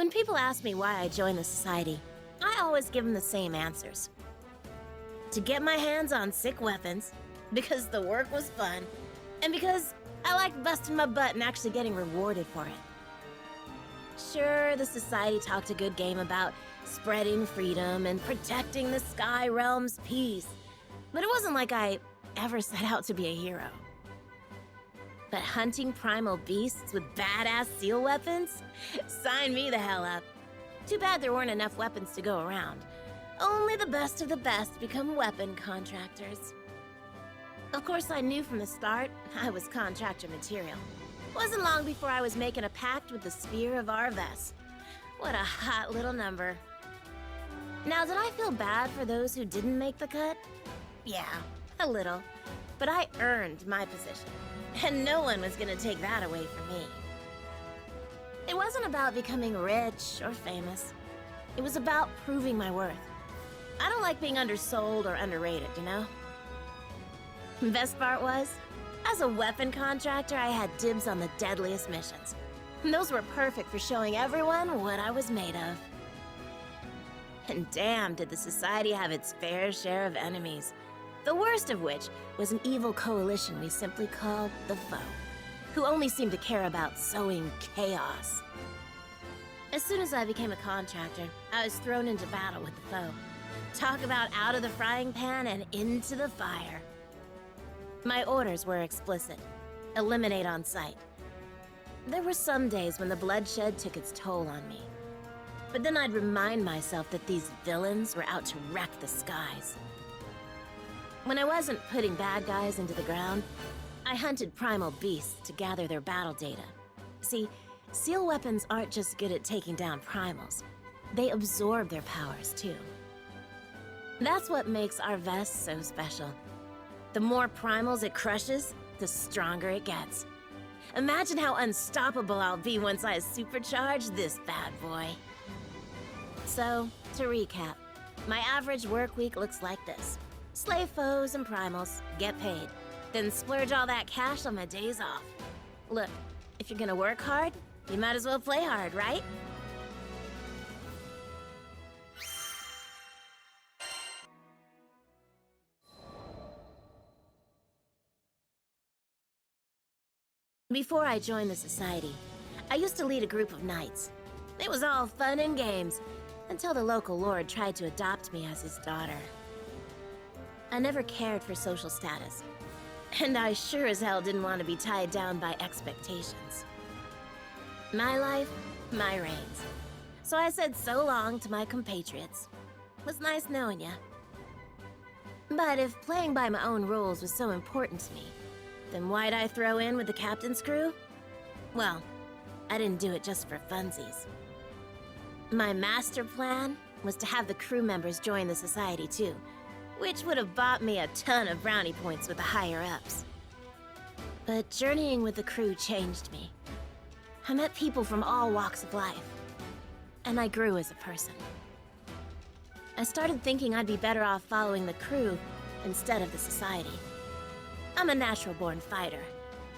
When people ask me why I joined the society, I always give them the same answers. To get my hands on sick weapons, because the work was fun, and because I liked busting my butt and actually getting rewarded for it. Sure, the society talked a good game about spreading freedom and protecting the Sky Realm's peace, but it wasn't like I ever set out to be a hero. But hunting primal beasts with badass seal weapons? Sign me the hell up. Too bad there weren't enough weapons to go around. Only the best of the best become weapon contractors. Of course, I knew from the start I was contractor material. Wasn't long before I was making a pact with the Sphere of Arves. What a hot little number. Now, did I feel bad for those who didn't make the cut? Yeah, a little. But I earned my position, and no one was gonna take that away from me. It wasn't about becoming rich or famous. It was about proving my worth. I don't like being undersold or underrated, you know? Best part was, as a weapon contractor, I had dibs on the deadliest missions. And those were perfect for showing everyone what I was made of. And damn, did the society have its fair share of enemies. The worst of which was an evil coalition we simply called the Foe, who only seemed to care about sowing chaos. As soon as I became a contractor, I was thrown into battle with the Foe. Talk about out of the frying pan and into the fire. My orders were explicit. Eliminate on sight. There were some days when the bloodshed took its toll on me. But then I'd remind myself that these villains were out to wreck the skies. When I wasn't putting bad guys into the ground, I hunted primal beasts to gather their battle data. See, seal weapons aren't just good at taking down primals. They absorb their powers, too. That's what makes our vest so special. The more primals it crushes, the stronger it gets. Imagine how unstoppable I'll be once I supercharge this bad boy. So, to recap, my average work week looks like this. Slay foes and primals, get paid, then splurge all that cash on my days off. Look, if you're gonna work hard, you might as well play hard, right? Before I joined the society, I used to lead a group of knights. It was all fun and games, until the local lord tried to adopt me as his daughter. I never cared for social status, and I sure as hell didn't want to be tied down by expectations. My life, my reins. So I said so long to my compatriots. Was nice knowing ya. But if playing by my own rules was so important to me, then why'd I throw in with the captain's crew? Well, I didn't do it just for funsies. My master plan was to have the crew members join the society too, which would have bought me a ton of brownie points with the higher-ups. But journeying with the crew changed me. I met people from all walks of life, and I grew as a person. I started thinking I'd be better off following the crew instead of the society. I'm a natural-born fighter.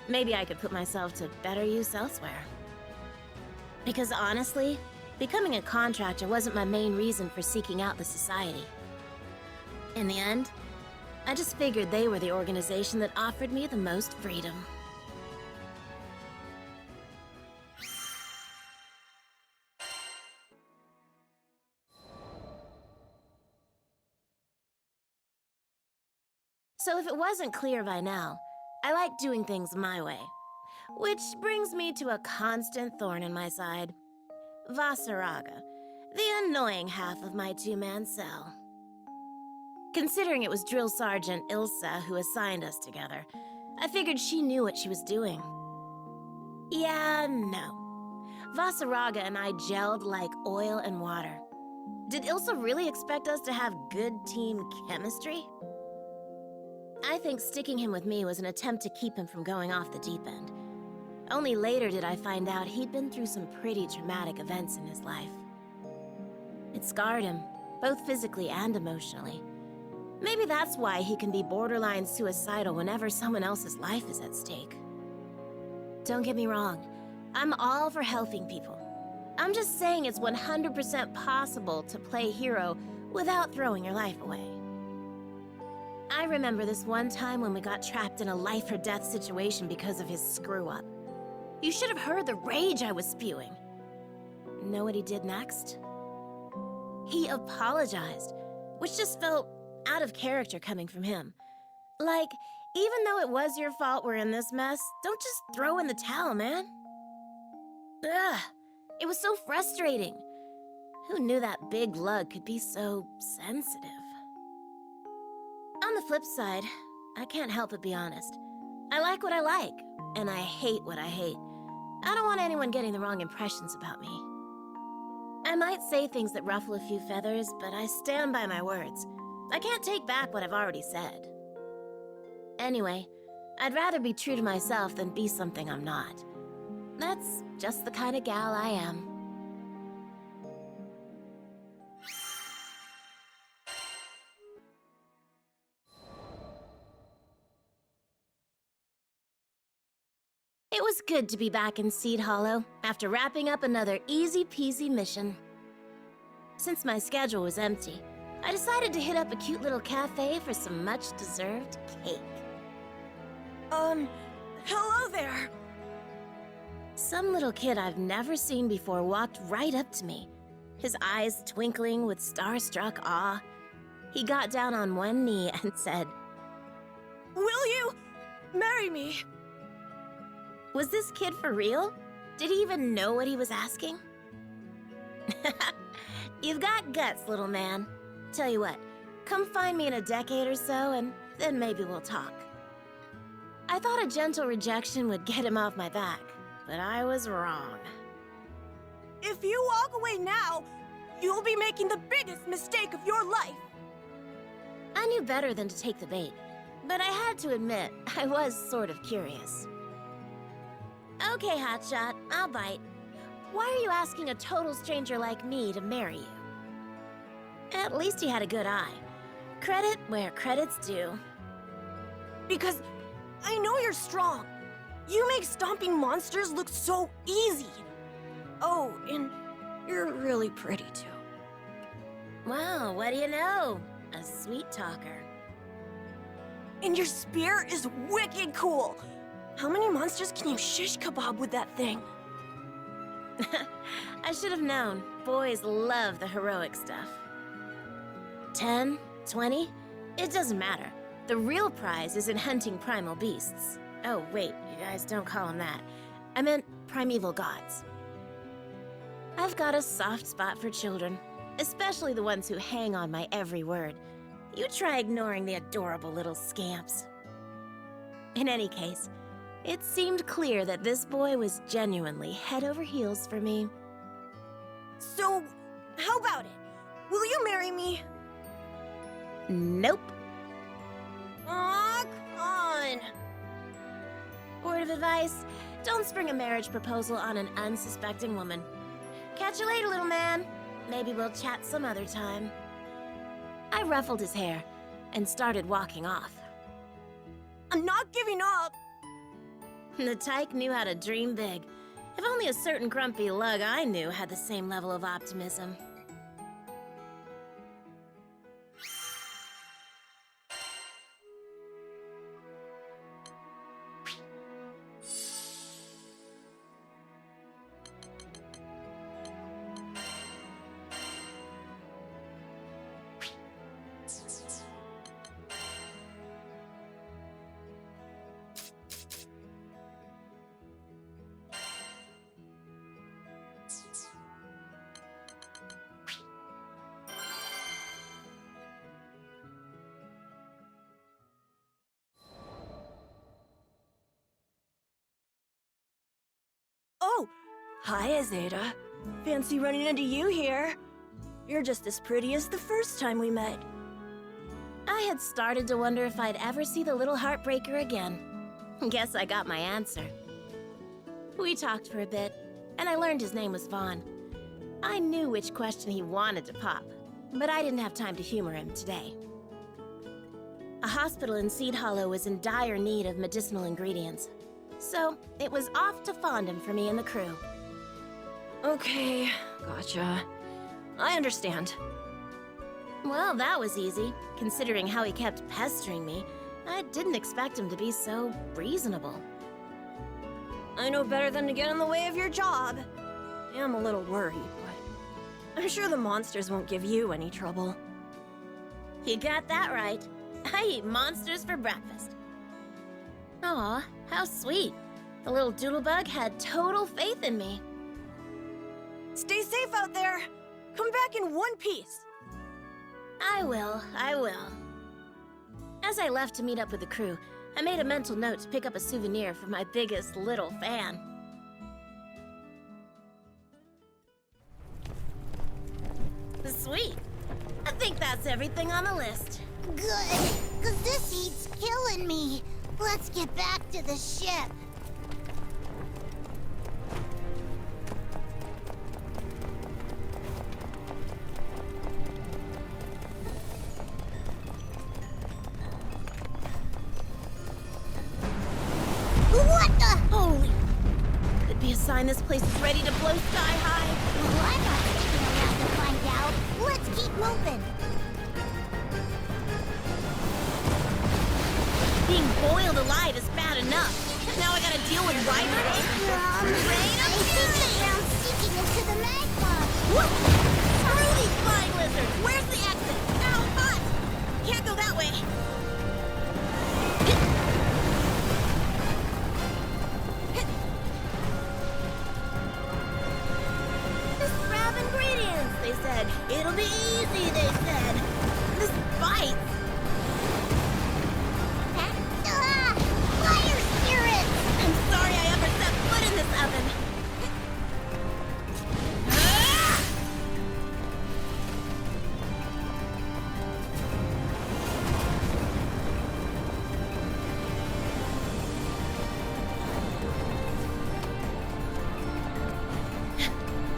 Maybe I could put myself to better use elsewhere. Because honestly, becoming a contractor wasn't my main reason for seeking out the society. In the end, I just figured they were the organization that offered me the most freedom. So if it wasn't clear by now, I like doing things my way. Which brings me to a constant thorn in my side. Vasaraga, the annoying half of my two-man cell. Considering it was Drill Sergeant Ilsa who assigned us together, I figured she knew what she was doing. Yeah, no. Vasaraga and I gelled like oil and water. Did Ilsa really expect us to have good team chemistry? I think sticking him with me was an attempt to keep him from going off the deep end. Only later did I find out he'd been through some pretty traumatic events in his life. It scarred him, both physically and emotionally. Maybe that's why he can be borderline suicidal whenever someone else's life is at stake. Don't get me wrong, I'm all for helping people. I'm just saying it's 100% possible to play hero without throwing your life away. I remember this one time when we got trapped in a life-or-death situation because of his screw-up. You should have heard the rage I was spewing. Know what he did next? He apologized, which just felt out of character coming from him. Like, even though it was your fault we're in this mess, don't just throw in the towel, man. Ugh, it was so frustrating. Who knew that big lug could be so sensitive? On the flip side, I can't help but be honest. I like what I like, and I hate what I hate. I don't want anyone getting the wrong impressions about me. I might say things that ruffle a few feathers, but I stand by my words. I can't take back what I've already said. Anyway, I'd rather be true to myself than be something I'm not. That's just the kind of gal I am. It was good to be back in Seed Hollow after wrapping up another easy-peasy mission. Since my schedule was empty, I decided to hit up a cute little cafe for some much-deserved cake. Hello there! Some little kid I've never seen before walked right up to me, his eyes twinkling with starstruck awe. He got down on one knee and said, Will you marry me? Was this kid for real? Did he even know what he was asking? You've got guts, little man. Tell you what, come find me in a decade or so, and then maybe we'll talk. I thought a gentle rejection would get him off my back, but I was wrong. If you walk away now, you'll be making the biggest mistake of your life. I knew better than to take the bait, but I had to admit, I was sort of curious. Okay, hotshot, I'll bite. Why are you asking a total stranger like me to marry you? At least he had a good eye. Credit where credit's due. Because I know you're strong. You make stomping monsters look so easy. Oh, and you're really pretty too. Well, what do you know? A sweet talker. And your spear is wicked cool. How many monsters can you shish kebab with that thing? I should have known. Boys love the heroic stuff. 10, 20? It doesn't matter. The real prize is in hunting primal beasts. Oh, wait, you guys don't call them that. I meant primeval gods. I've got a soft spot for children, especially the ones who hang on my every word. You try ignoring the adorable little scamps. In any case, it seemed clear that this boy was genuinely head over heels for me. So, how about it? Will you marry me? Nope. Aw, come on. Word of advice, don't spring a marriage proposal on an unsuspecting woman. Catch you later, little man. Maybe we'll chat some other time. I ruffled his hair and started walking off. I'm not giving up. The tyke knew how to dream big. If only a certain grumpy lug I knew had the same level of optimism. Oh, hi, Zeta. Fancy running into you here. You're just as pretty as the first time we met. I had started to wonder if I'd ever see the little heartbreaker again. Guess I got my answer. We talked for a bit, and I learned his name was Vaughn. I knew which question he wanted to pop, but I didn't have time to humor him today. A hospital in Seed Hollow was in dire need of medicinal ingredients, so it was off to Fondom for me and the crew. Okay, gotcha. I understand. Well, that was easy. Considering how he kept pestering me, I didn't expect him to be so reasonable. I know better than to get in the way of your job. I am a little worried, but I'm sure the monsters won't give you any trouble. You got that right. I eat monsters for breakfast. Aw, how sweet. The little doodlebug had total faith in me. Stay safe out there. Come back in one piece. I will. As I left to meet up with the crew, I made a mental note to pick up a souvenir for my biggest little fan. Sweet. I think that's everything on the list. Good, because this heat's killing me. Let's get back to the ship. What the? Holy. Could be a sign this place is ready to blow sky high. Well, I'm not sticking around to find out. Let's keep moving. Being boiled alive is bad enough. Now I gotta deal with wyverns? I think the ground's sinking into the magma. Whoop! Screw these flying lizards! Where's the exit? Ow, hot! Can't go that way. Just grab ingredients, they said. It'll be easy, they said. This bites. Fire spirits! I'm sorry I ever set foot in this oven.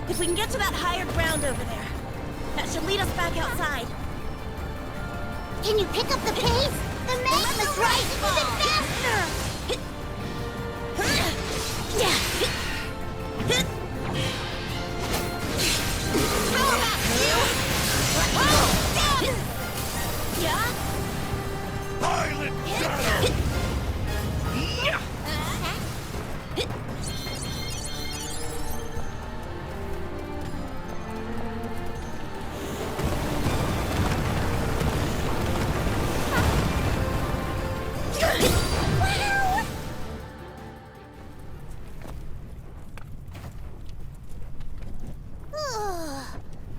If we can get to that higher ground over there, that should lead us back outside. Can you pick up the pace? The magma's rising even faster!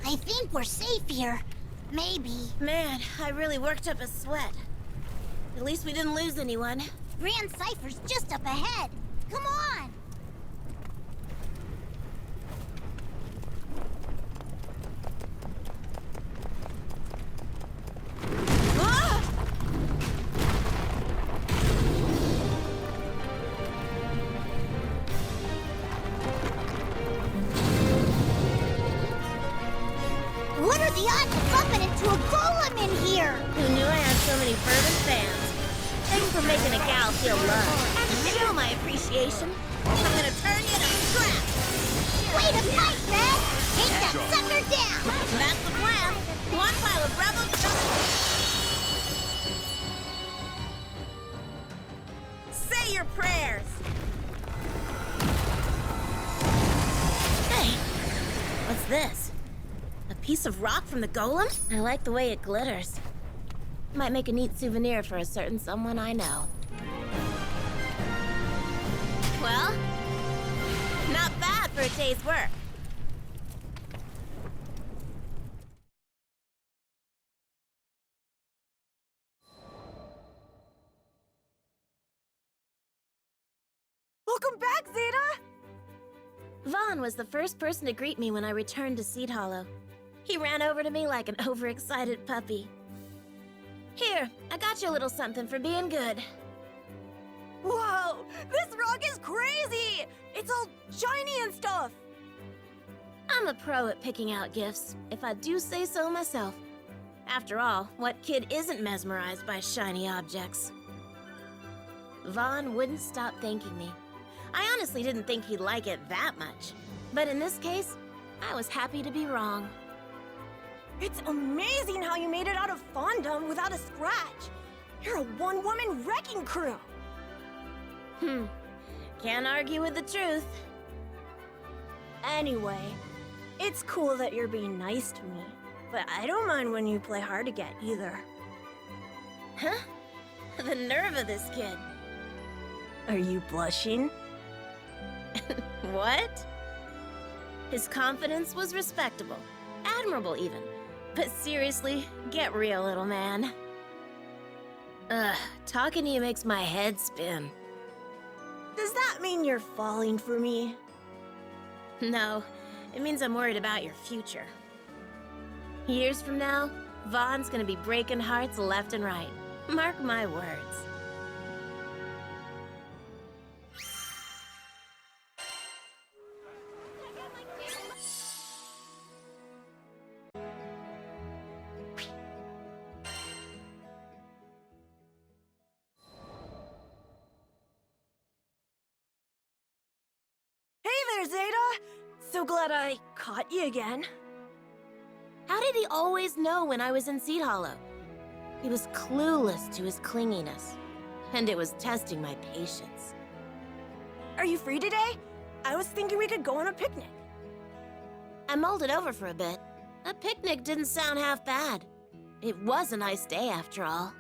I think we're safe here. Maybe. Man, I really worked up a sweat. At least we didn't lose anyone. Grand Cypher's just up ahead. Come on! Ah! What are the odds of bumping into a golem in here? Who knew I had so many fervent fans? Thanks for making a gal feel loved. And to show my appreciation, I'm gonna turn you to scrap. Way to fight, Red! Take that sucker down! That's the plan. One pile of rebels. Say your prayers. Hey, what's this? A piece of rock from the golem? I like the way it glitters. Might make a neat souvenir for a certain someone I know. Well, not bad for a day's work. Welcome back, Zeta! Vaughn was the first person to greet me when I returned to Seed Hollow. He ran over to me like an overexcited puppy. Here, I got you a little something for being good. Whoa! This rock is crazy! It's all shiny and stuff! I'm a pro at picking out gifts, if I do say so myself. After all, what kid isn't mesmerized by shiny objects? Vaughn wouldn't stop thanking me. I honestly didn't think he'd like it that much. But in this case, I was happy to be wrong. It's amazing how you made it out of Fondom without a scratch. You're a one-woman wrecking crew. Can't argue with the truth. Anyway, it's cool that you're being nice to me, but I don't mind when you play hard to get either. Huh? The nerve of this kid. Are you blushing? What? His confidence was respectable. Admirable, even. But seriously, get real, little man. Ugh, talking to you makes my head spin. Does that mean you're falling for me? No, it means I'm worried about your future. Years from now, Vaughn's gonna be breaking hearts left and right. Mark my words. Hey there, Zeta! So glad I caught you again. How did he always know when I was in Seed Hollow? He was clueless to his clinginess, and it was testing my patience. Are you free today? I was thinking we could go on a picnic. I mulled it over for a bit. A picnic didn't sound half bad. It was a nice day, after all.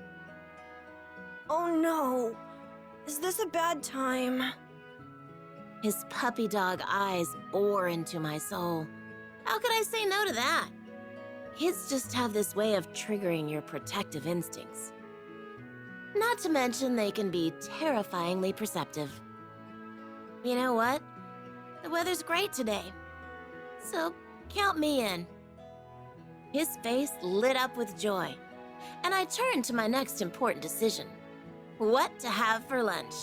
Oh no. Is this a bad time? His puppy dog eyes bore into my soul. How could I say no to that? Kids just have this way of triggering your protective instincts. Not to mention they can be terrifyingly perceptive. You know what? The weather's great today. So, count me in. His face lit up with joy, and I turned to my next important decision. What to have for lunch.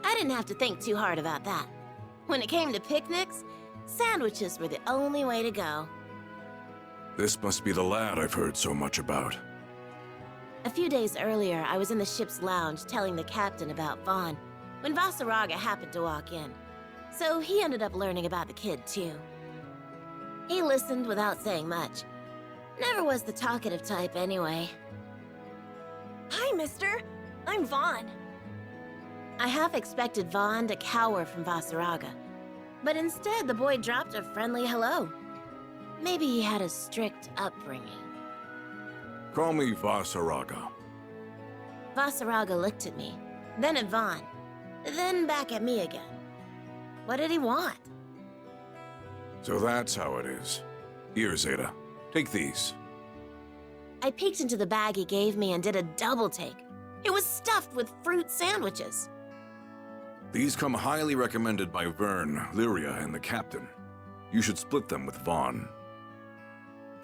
I didn't have to think too hard about that. When it came to picnics, sandwiches were the only way to go. This must be the lad I've heard so much about. A few days earlier, I was in the ship's lounge telling the captain about Vaughn, when Vasaraga happened to walk in. So he ended up learning about the kid, too. He listened without saying much. Never was the talkative type, anyway. Hi, mister. I'm Vaughn. I half expected Vaughn to cower from Vasaraga, but instead the boy dropped a friendly hello. Maybe he had a strict upbringing. Call me Vasaraga. Vasaraga looked at me, then at Vaughn, then back at me again. What did he want? So that's how it is. Here, Zeta. Take these. I peeked into the bag he gave me and did a double take. It was stuffed with fruit sandwiches. These come highly recommended by Vern, Lyria, and the captain. You should split them with Vaughn.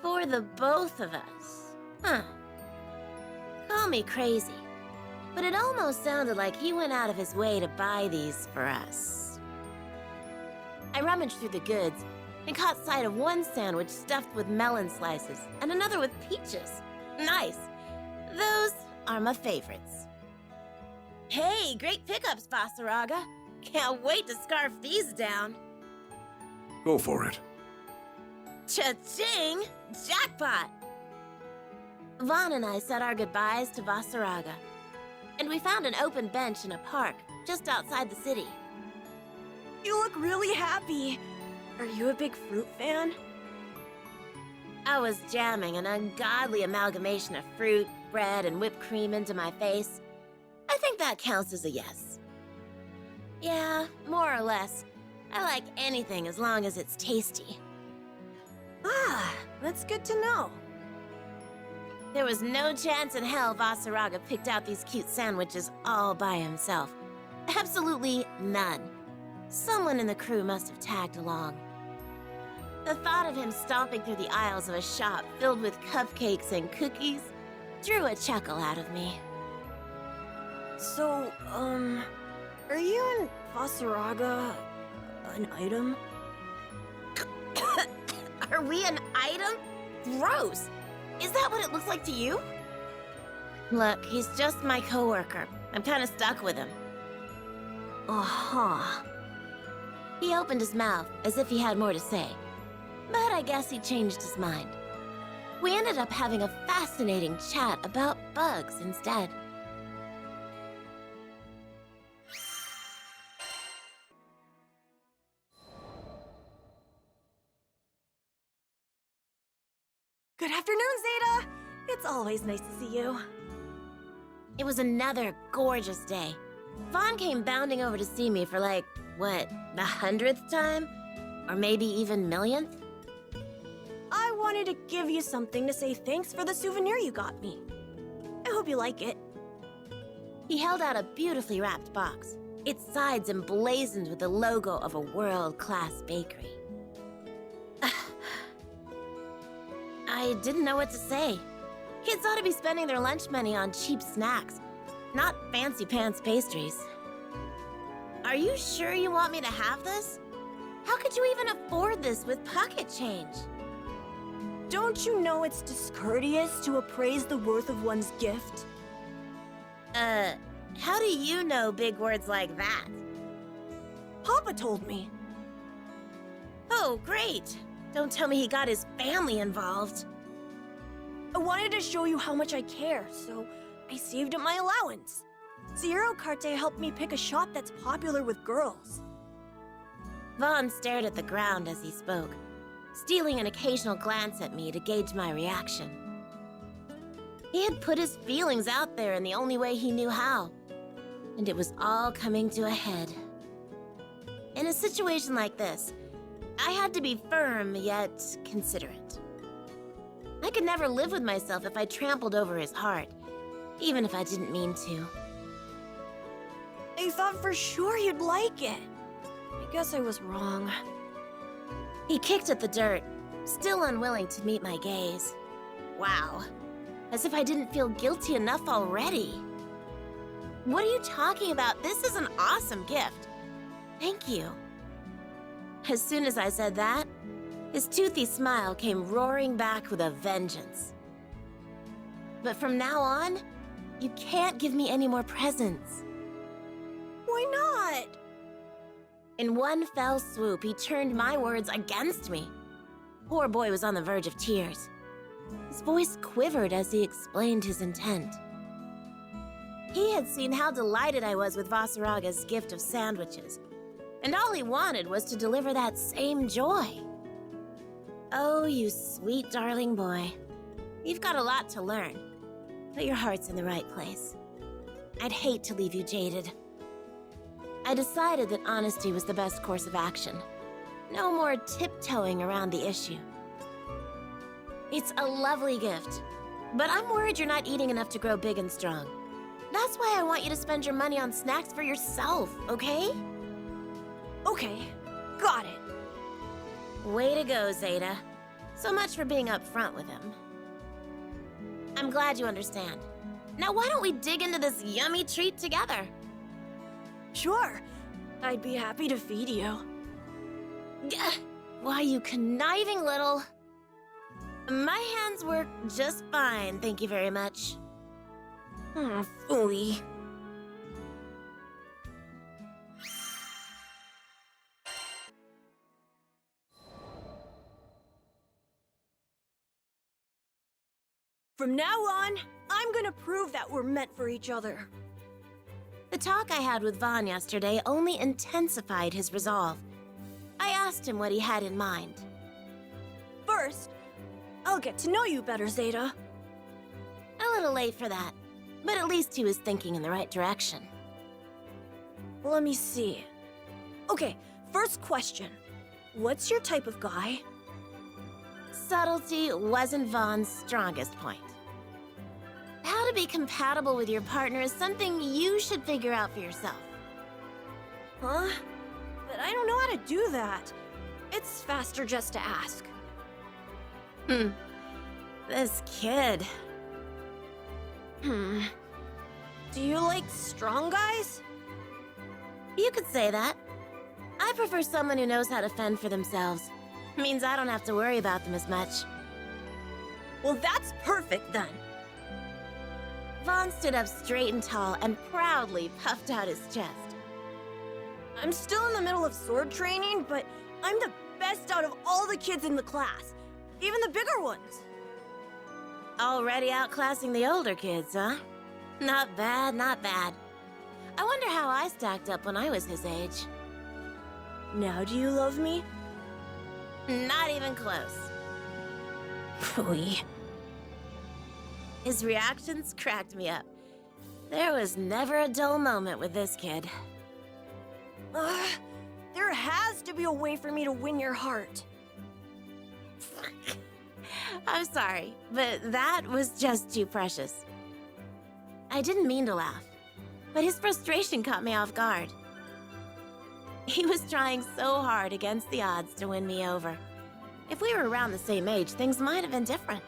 For the both of us. Huh. Call me crazy, but it almost sounded like he went out of his way to buy these for us. I rummaged through the goods and caught sight of one sandwich stuffed with melon slices and another with peaches. Nice. Those are my favorites. Hey, great pickups, Vasaraga. Can't wait to scarf these down. Go for it. Cha-ching! Jackpot! Vaughn and I said our goodbyes to Vasaraga, and we found an open bench in a park just outside the city. You look really happy. Are you a big fruit fan? I was jamming an ungodly amalgamation of fruit, bread, and whipped cream into my face. I think that counts as a yes. Yeah, more or less. I like anything as long as it's tasty. Ah, that's good to know. There was no chance in hell Vasaraga picked out these cute sandwiches all by himself. Absolutely none. Someone in the crew must have tagged along. The thought of him stomping through the aisles of a shop filled with cupcakes and cookies drew a chuckle out of me. So, are you and Vasaraga an item? Are we an item? Gross! Is that what it looks like to you? Look, he's just my coworker. I'm kind of stuck with him. Uh-huh. He opened his mouth as if he had more to say, but I guess he changed his mind. We ended up having a fascinating chat about bugs instead. Good afternoon, Zeta! It's always nice to see you. It was another gorgeous day. Vaughn came bounding over to see me for like, what, the 100th time? Or maybe even millionth? I wanted to give you something to say thanks for the souvenir you got me. I hope you like it. He held out a beautifully wrapped box, its sides emblazoned with the logo of a world-class bakery. I didn't know what to say. Kids ought to be spending their lunch money on cheap snacks, not fancy pants pastries. Are you sure you want me to have this? How could you even afford this with pocket change? Don't you know it's discourteous to appraise the worth of one's gift? How do you know big words like that? Papa told me. Oh, great. Don't tell me he got his family involved. I wanted to show you how much I care, so I saved up my allowance. Zero Carte helped me pick a shop that's popular with girls. Vaughn stared at the ground as he spoke, stealing an occasional glance at me to gauge my reaction. He had put his feelings out there in the only way he knew how, and it was all coming to a head. In a situation like this, I had to be firm yet considerate. I could never live with myself if I trampled over his heart, even if I didn't mean to. I thought for sure you'd like it. I guess I was wrong. He kicked at the dirt, still unwilling to meet my gaze. Wow, as if I didn't feel guilty enough already. What are you talking about? This is an awesome gift. Thank you. As soon as I said that, his toothy smile came roaring back with a vengeance. But from now on, you can't give me any more presents. Why not? In one fell swoop, he turned my words against me. Poor boy was on the verge of tears. His voice quivered as he explained his intent. He had seen how delighted I was with Vasaraga's gift of sandwiches, and all he wanted was to deliver that same joy. Oh, you sweet darling boy. You've got a lot to learn, but your heart's in the right place. I'd hate to leave you jaded. I decided that honesty was the best course of action. No more tiptoeing around the issue. It's a lovely gift, but I'm worried you're not eating enough to grow big and strong. That's why I want you to spend your money on snacks for yourself, okay? Okay, got it. Way to go, Zeta. So much for being upfront with him. I'm glad you understand. Now why don't we dig into this yummy treat together? Sure, I'd be happy to feed you. Gah, why, you conniving little... My hands work just fine, thank you very much. Oh, phooey. From now on, I'm gonna prove that we're meant for each other. The talk I had with Vaughn yesterday only intensified his resolve. I asked him what he had in mind. First, I'll get to know you better, Zeta. A little late for that, but at least he was thinking in the right direction. Let me see. Okay, first question. What's your type of guy? Subtlety wasn't Vaughn's strongest point. How to be compatible with your partner is something you should figure out for yourself. Huh? But I don't know how to do that. It's faster just to ask. This kid. Do you like strong guys? You could say that. I prefer someone who knows how to fend for themselves. Means I don't have to worry about them as much. Well, that's perfect then. Vaughn stood up straight and tall and proudly puffed out his chest. I'm still in the middle of sword training, but I'm the best out of all the kids in the class, even the bigger ones. Already outclassing the older kids, huh? Not bad, not bad. I wonder how I stacked up when I was his age. Now do you love me? Not even close. Phooey. His reactions cracked me up. There was never a dull moment with this kid. There has to be a way for me to win your heart. I'm sorry, but that was just too precious. I didn't mean to laugh, but his frustration caught me off guard. He was trying so hard against the odds to win me over. If we were around the same age, things might have been different.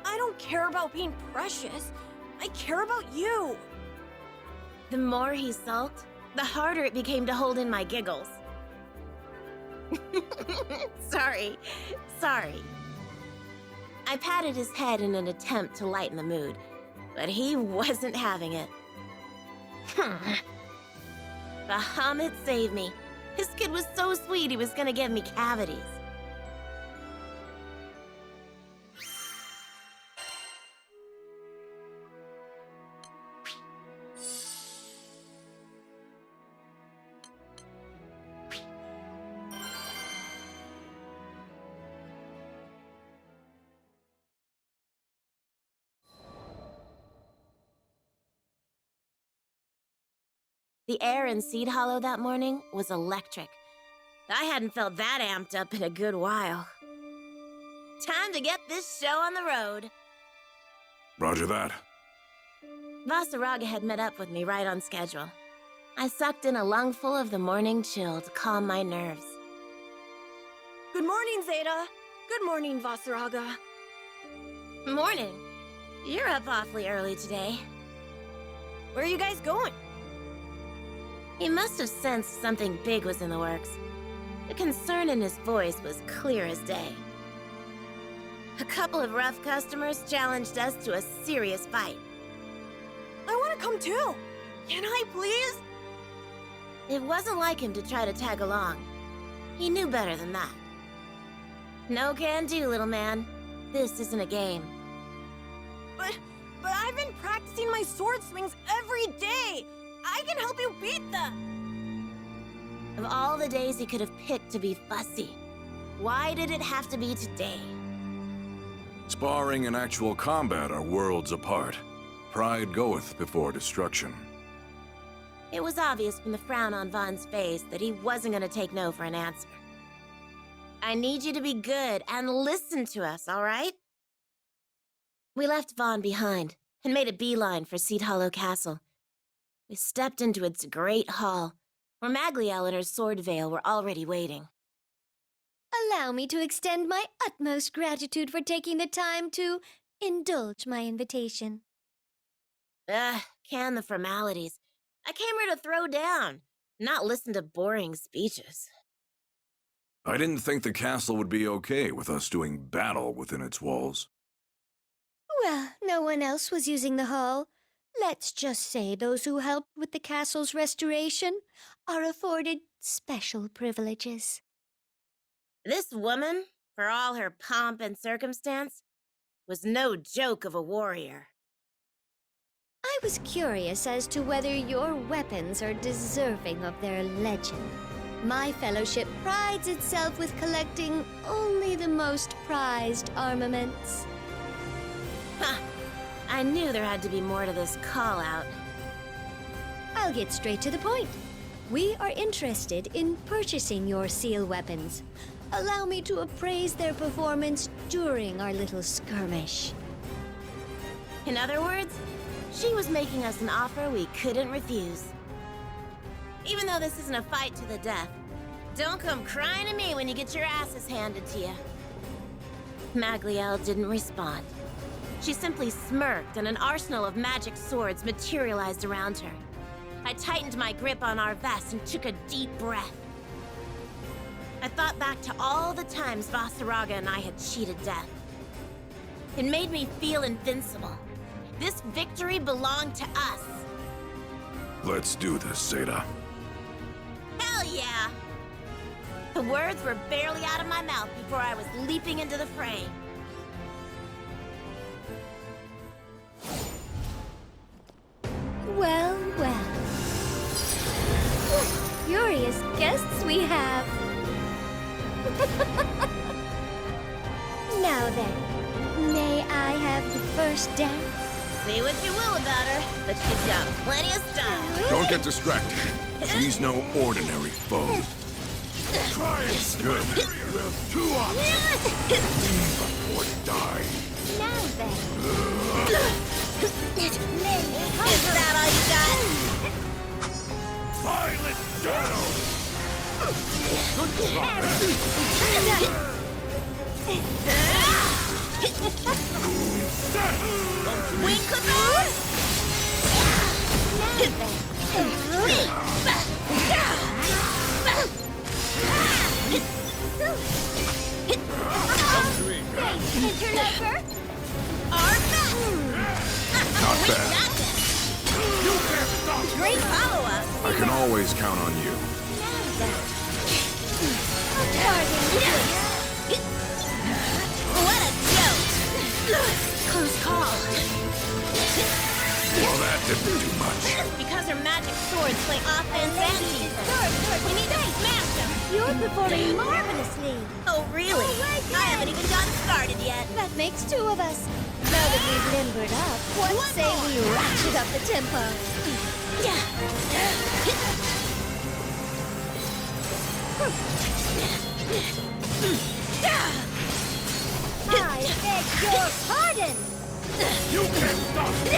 I don't care about being precious. I care about you. The more he sulked, the harder it became to hold in my giggles. Sorry. I patted his head in an attempt to lighten the mood, but he wasn't having it. Bahamut saved me. His kid was so sweet he was gonna give me cavities. The air in Seed Hollow that morning was electric. I hadn't felt that amped up in a good while. Time to get this show on the road. Roger that. Vasaraga had met up with me right on schedule. I sucked in a lungful of the morning chill to calm my nerves. Good morning, Zeta. Good morning, Vasaraga. Morning. You're up awfully early today. Where are you guys going? He must have sensed something big was in the works. The concern in his voice was clear as day. A couple of rough customers challenged us to a serious fight. I want to come too. Can I, please? It wasn't like him to try to tag along. He knew better than that. No can do, little man. This isn't a game. But I've been practicing my sword swings every day. I can help you beat them! Of all the days he could have picked to be fussy, why did it have to be today? Sparring and actual combat are worlds apart. Pride goeth before destruction. It was obvious from the frown on Vaughn's face that he wasn't going to take no for an answer. I need you to be good and listen to us, all right? We left Vaughn behind and made a beeline for Seed Hollow Castle. We stepped into its great hall, where Magliel and her sword veil were already waiting. Allow me to extend my utmost gratitude for taking the time to indulge my invitation. Can the formalities. I came here to throw down, not listen to boring speeches. I didn't think the castle would be okay with us doing battle within its walls. Well, no one else was using the hall. Let's just say those who helped with the castle's restoration are afforded special privileges. This woman, for all her pomp and circumstance, was no joke of a warrior. I was curious as to whether your weapons are deserving of their legend. My fellowship prides itself with collecting only the most prized armaments. Ha! I knew there had to be more to this call-out. I'll get straight to the point. We are interested in purchasing your seal weapons. Allow me to appraise their performance during our little skirmish. In other words, she was making us an offer we couldn't refuse. Even though this isn't a fight to the death, don't come crying to me when you get your asses handed to you. Magliel didn't respond. She simply smirked, and an arsenal of magic swords materialized around her. I tightened my grip on our vests and took a deep breath. I thought back to all the times Vasaraga and I had cheated death. It made me feel invincible. This victory belonged to us. Let's do this, Zeta. Hell yeah! The words were barely out of my mouth before I was leaping into the fray. Well, well. What curious guests we have. Now then, may I have the first dance? Say what you will about her, but she's got plenty of style. Don't get distracted. She's no ordinary foe. Try it. Good. You have 2 options. Leave or die. Now then. Is that all you got? Violent shadow. Wing Caboose! Interloper? Not bad. Great follow-up. I can always count on you. What a joke! Close call. Well, that didn't do much. Because her magic swords play offense and defense. We need to smash them. You're performing marvelously. Oh, really? I haven't even gotten started yet. That makes 2 of us. Now that we've limbered up, what say we ratchet up the tempo? I beg your pardon! You can't stop me.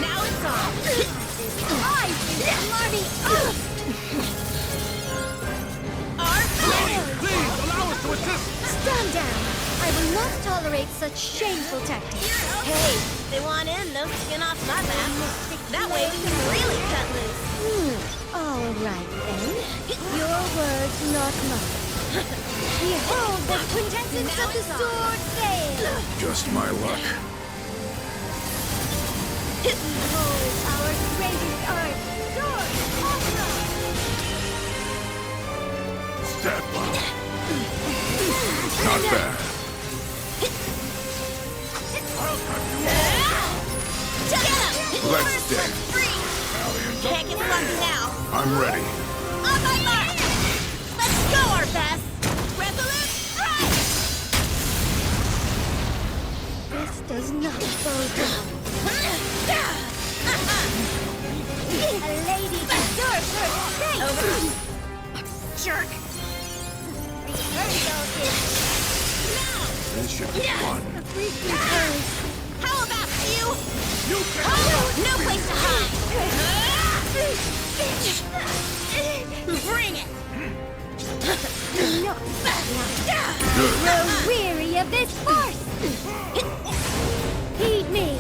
Now it's on. I think Marty Please, allow us to assist. Stand down! I will not tolerate such shameful tactics. Hey, they want in, no skin off my back. That way we can really cut loose. All right, then. Your words, not mine. Behold the quintessence of the sword fail! Just my luck. Behold our greatest art, sword opera! Step up. Not bad. Let's dance. Can't get lucky now. I'm ready. On my mark! Let's go, our best! Resolute strike! This does not bode well. A lady deserves her fate! Over. Jerk! Rehearsal is This should be fun. How about you? No place to hide! Bring it! not now. Good. Grow weary of this farce! Heed me!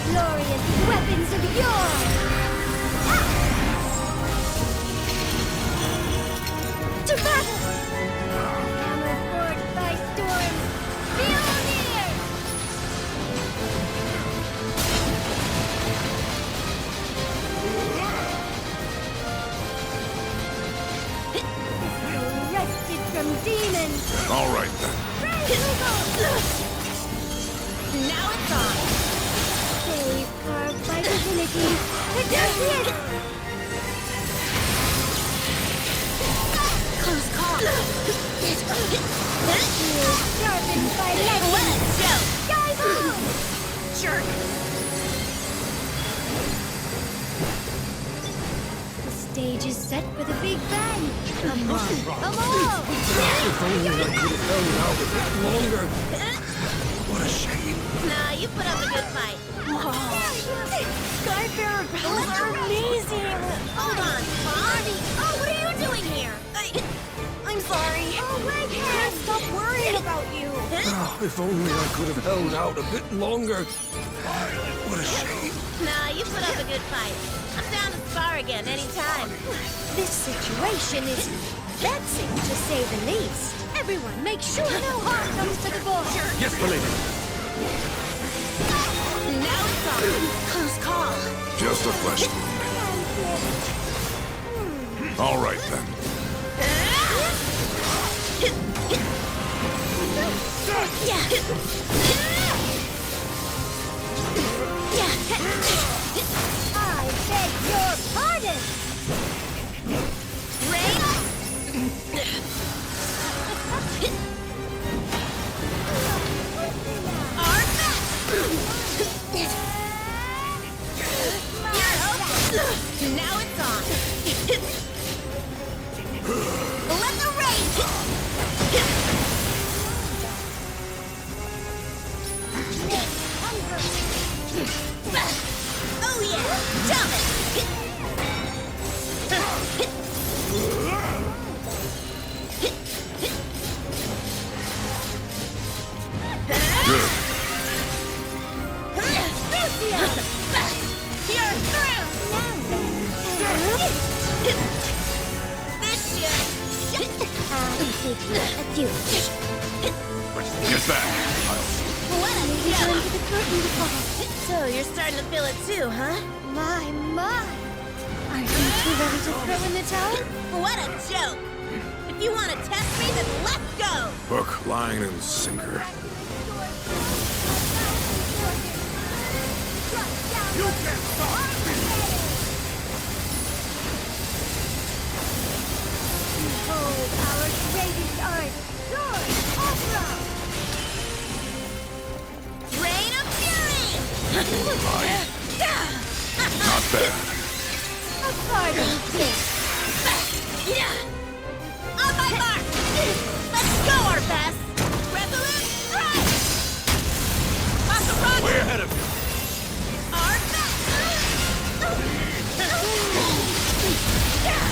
Glorious weapons of yore! To battle! Hammer forged by storm! Mjolnir! Arrested from demons! All right then. Now it's on! Cave carved by divinity! Victorious! Close call! Shield sharpened by legend! What a joke! Sky blue! Jerk! The stage is set for the big bang! Come on! Come on! If only I could have held out a bit longer. What a shame. Nah, you put up a good fight. Skyfarer bells are amazing! Hold on, Bonnie! Oh, what are you doing here? I'm sorry. I can't stop worrying about you. Oh, if only I could have held out a bit longer. What a shame. Nah, you put up a good fight. I'm down to spar again anytime. This situation is vexing, to say the least. Everyone, make sure no harm comes to the boy. Yes, my lady. Now it's on. Close call. Just a flesh wound. All right, then. I beg your pardon. Now it's on. Let the rain. Oh yeah, jump it. Good. You're through. This should. I'll give you a duty. Get back. What a Maybe joke. going to the curtain call. So you're starting to feel it too, huh? My. Aren't you too ready to throw in the towel? What a joke. If you want to test me, then let's go. Hook, line, and sinker. You can't stop me! Behold our greatest art, sword, opera! Rain of fury. Not bad. A parting kiss. On my mark. Let's go, our best. Resolute strike. Maserati. Way ahead of you. Our best.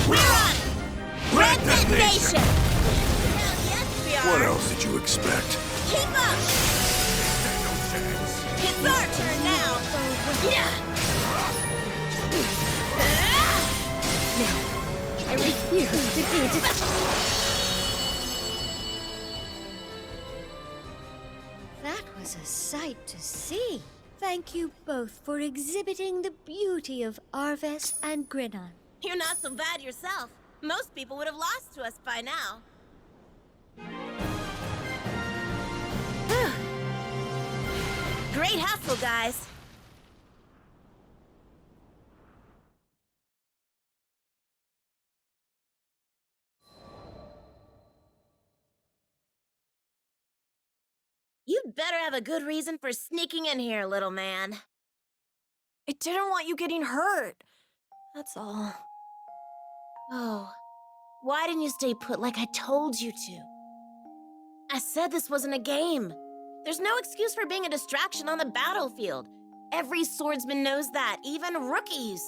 We're on. Red detonation. Hell yes, we are. What else did you expect? Keep up. It's our turn now. I refuse to do it. That was a sight to see. Thank you both for exhibiting the beauty of Arves and Grinon. You're not so bad yourself. Most people would have lost to us by now. Great hustle, guys. You'd better have a good reason for sneaking in here, little man. I didn't want you getting hurt. That's all. Oh, why didn't you stay put like I told you to? I said this wasn't a game. There's no excuse for being a distraction on the battlefield. Every swordsman knows that, even rookies.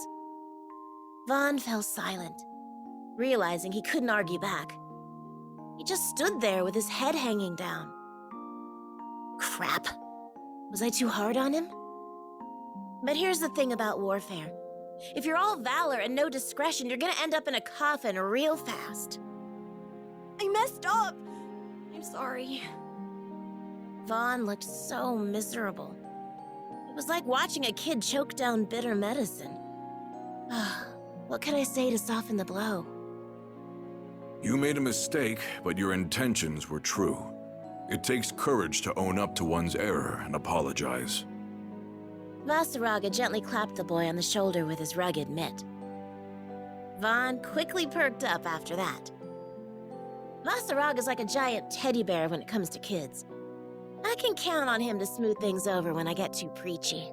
Vaughn fell silent, realizing he couldn't argue back. He just stood there with his head hanging down. Crap. Was I too hard on him? But here's the thing about warfare. If you're all valor and no discretion, you're gonna end up in a coffin real fast. I messed up. I'm sorry. Vaughn looked so miserable. It was like watching a kid choke down bitter medicine. What could I say to soften the blow? You made a mistake, but your intentions were true. It takes courage to own up to one's error and apologize. Vasaraga gently clapped the boy on the shoulder with his rugged mitt. Vaughn quickly perked up after that. Vasaraga's like a giant teddy bear when it comes to kids. I can count on him to smooth things over when I get too preachy.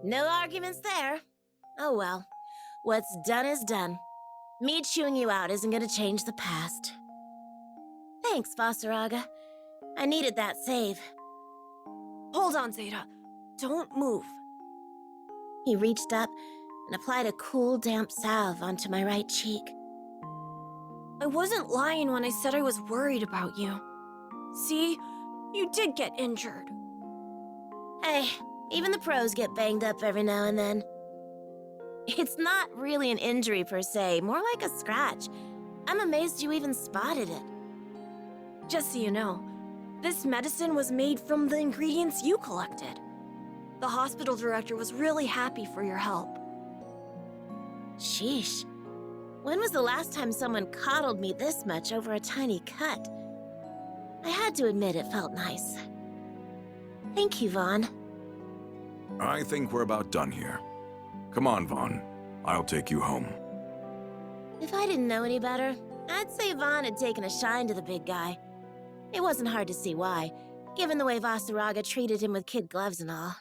No arguments there. Oh well, what's done is done. Me chewing you out isn't gonna change the past. Thanks, Vasaraga. I needed that save. Hold on, Zeta. Don't move. He reached up and applied a cool, damp salve onto my right cheek. I wasn't lying when I said I was worried about you. See? You did get injured. Hey, even the pros get banged up every now and then. It's not really an injury per se, more like a scratch. I'm amazed you even spotted it. Just so you know, this medicine was made from the ingredients you collected. The hospital director was really happy for your help. Sheesh. When was the last time someone coddled me this much over a tiny cut? I had to admit it felt nice. Thank you, Vaughn. I think we're about done here. Come on, Vaughn. I'll take you home. If I didn't know any better, I'd say Vaughn had taken a shine to the big guy. It wasn't hard to see why, given the way Vasaraga treated him with kid gloves and all.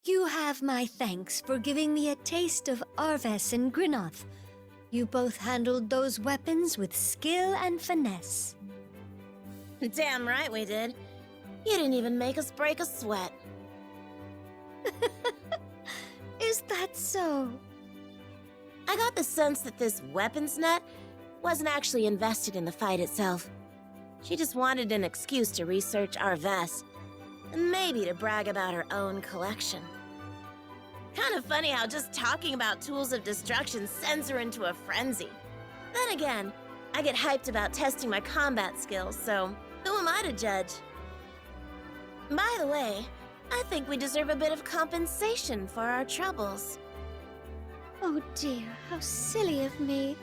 You have my thanks for giving me a taste of Arves and Grinoth. You both handled those weapons with skill and finesse. Damn right we did. You didn't even make us break a sweat. Is that so? I got the sense that this weapons nut wasn't actually invested in the fight itself. She just wanted an excuse to research Arves, and maybe to brag about her own collection. Kind of funny how just talking about tools of destruction sends her into a frenzy. Then again, I get hyped about testing my combat skills, so who am I to judge? By the way, I think we deserve a bit of compensation for our troubles. Oh dear, how silly of me.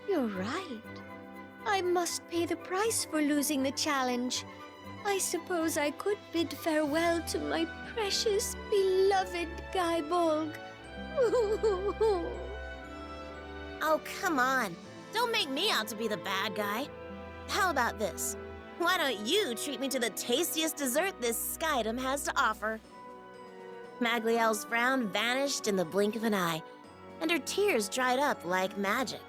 You're right. I must pay the price for losing the challenge. I suppose I could bid farewell to my precious, beloved Gaibolg. Oh, come on. Don't make me out to be the bad guy. How about this? Why don't you treat me to the tastiest dessert this Skydom has to offer? Magliel's frown vanished in the blink of an eye, and her tears dried up like magic,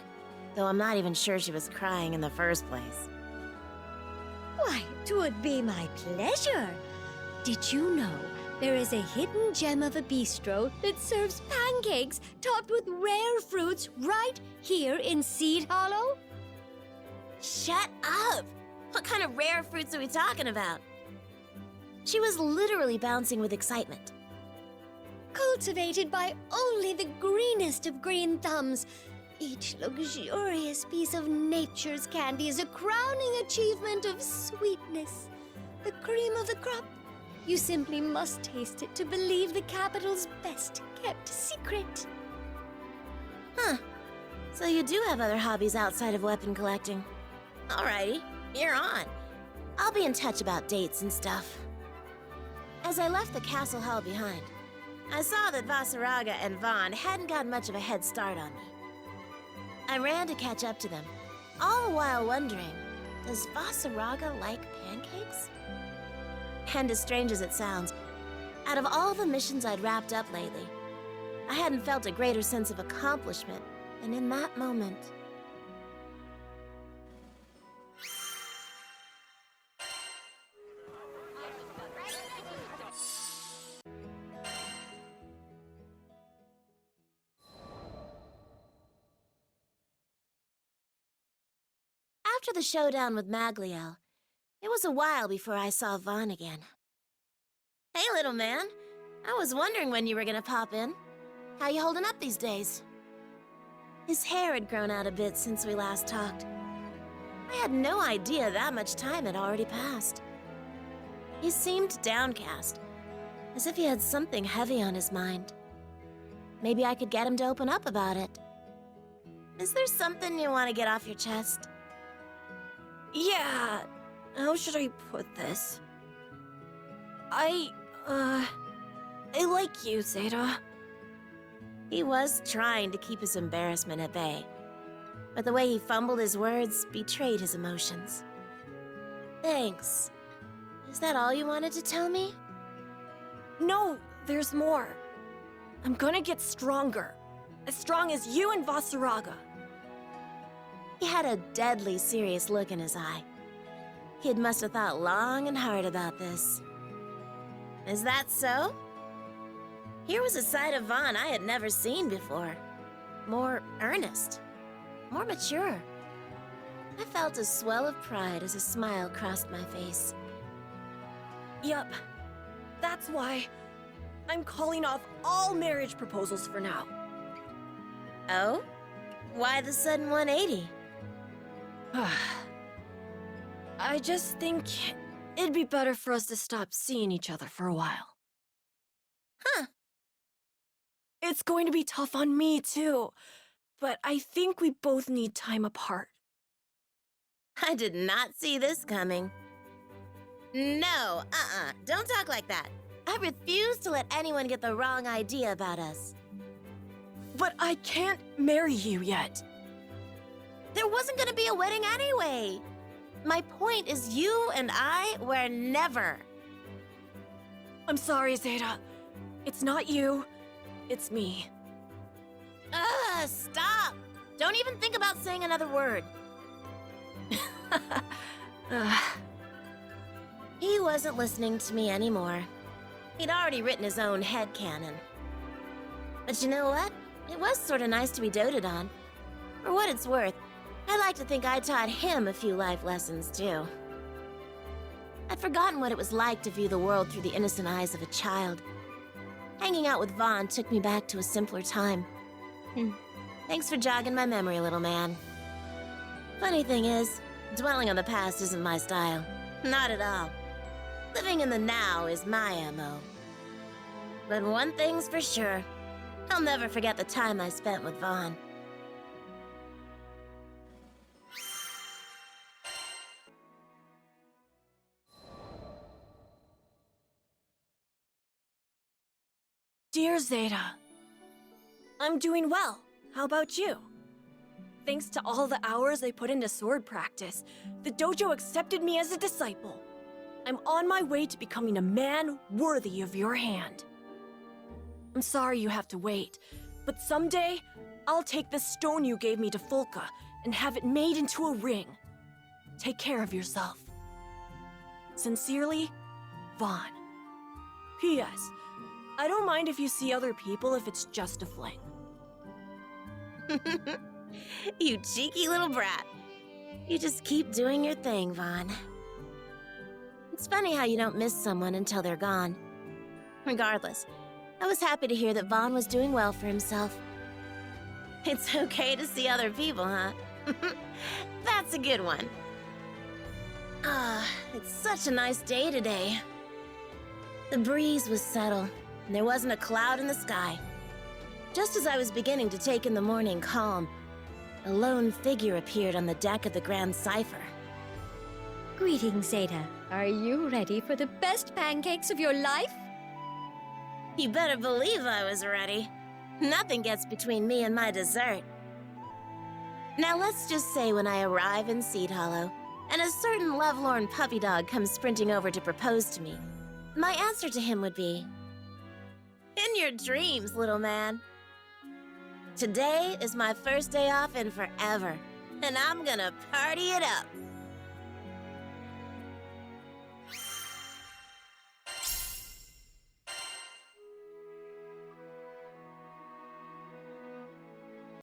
though I'm not even sure she was crying in the first place. Why, 'twould be my pleasure. Did you know there is a hidden gem of a bistro that serves pancakes topped with rare fruits right here in Seed Hollow? Shut up! What kind of rare fruits are we talking about? She was literally bouncing with excitement. Cultivated by only the greenest of green thumbs. Each luxurious piece of nature's candy is a crowning achievement of sweetness. The cream of the crop. You simply must taste it to believe the capital's best-kept secret. Huh. So you do have other hobbies outside of weapon collecting. Alrighty, you're on. I'll be in touch about dates and stuff. As I left the castle hall behind, I saw that Vasaraga and Vaughn hadn't got much of a head start on me. I ran to catch up to them, all the while wondering, does Vasaraga like pancakes? And as strange as it sounds, out of all the missions I'd wrapped up lately, I hadn't felt a greater sense of accomplishment than in that moment. After the showdown with Magliel, it was a while before I saw Vaughn again. Hey, little man. I was wondering when you were gonna pop in. How you holding up these days? His hair had grown out a bit since we last talked. I had no idea that much time had already passed. He seemed downcast, as if he had something heavy on his mind. Maybe I could get him to open up about it. Is there something you want to get off your chest? Yeah, how should I put this? I like you, Zeta. He was trying to keep his embarrassment at bay, but the way he fumbled his words betrayed his emotions. Thanks. Is that all you wanted to tell me? No, there's more. I'm gonna get stronger. As strong as you and Vasaraga. He had a deadly serious look in his eye. He must have thought long and hard about this. Is that so? Here was a side of Vaughn I had never seen before. More earnest. More mature. I felt a swell of pride as a smile crossed my face. Yup. That's why I'm calling off all marriage proposals for now. Oh? Why the sudden 180? I just think it'd be better for us to stop seeing each other for a while. Huh. It's going to be tough on me, too. But I think we both need time apart. I did not see this coming. No, don't talk like that. I refuse to let anyone get the wrong idea about us. But I can't marry you yet. There wasn't gonna be a wedding anyway. My point is you and I were never. I'm sorry, Zeta. It's not you. It's me. Stop! Don't even think about saying another word. He wasn't listening to me anymore. He'd already written his own headcanon. But you know what? It was sort of nice to be doted on. For what it's worth, I like to think I taught him a few life lessons, too. I'd forgotten what it was like to view the world through the innocent eyes of a child. Hanging out with Vaughn took me back to a simpler time. Thanks for jogging my memory, little man. Funny thing is, dwelling on the past isn't my style. Not at all. Living in the now is my MO. But one thing's for sure. I'll never forget the time I spent with Vaughn. Dear Zeta, I'm doing well. How about you? Thanks to all the hours I put into sword practice, the dojo accepted me as a disciple. I'm on my way to becoming a man worthy of your hand. I'm sorry you have to wait, but someday, I'll take the stone you gave me to Fulka and have it made into a ring. Take care of yourself. Sincerely, Vaughn. P.S. I don't mind if you see other people if it's just a fling. You cheeky little brat. You just keep doing your thing, Vaughn. It's funny how you don't miss someone until they're gone. Regardless, I was happy to hear that Vaughn was doing well for himself. It's okay to see other people, huh? That's a good one. It's such a nice day today. The breeze was subtle, and there wasn't a cloud in the sky. Just as I was beginning to take in the morning calm, a lone figure appeared on the deck of the Grand Cipher. Greetings, Zeta. Are you ready for the best pancakes of your life? You better believe I was ready. Nothing gets between me and my dessert. Now let's just say when I arrive in Seed Hollow, and a certain lovelorn puppy dog comes sprinting over to propose to me, my answer to him would be, "In your dreams, little man." Today is my first day off in forever, and I'm gonna party it up.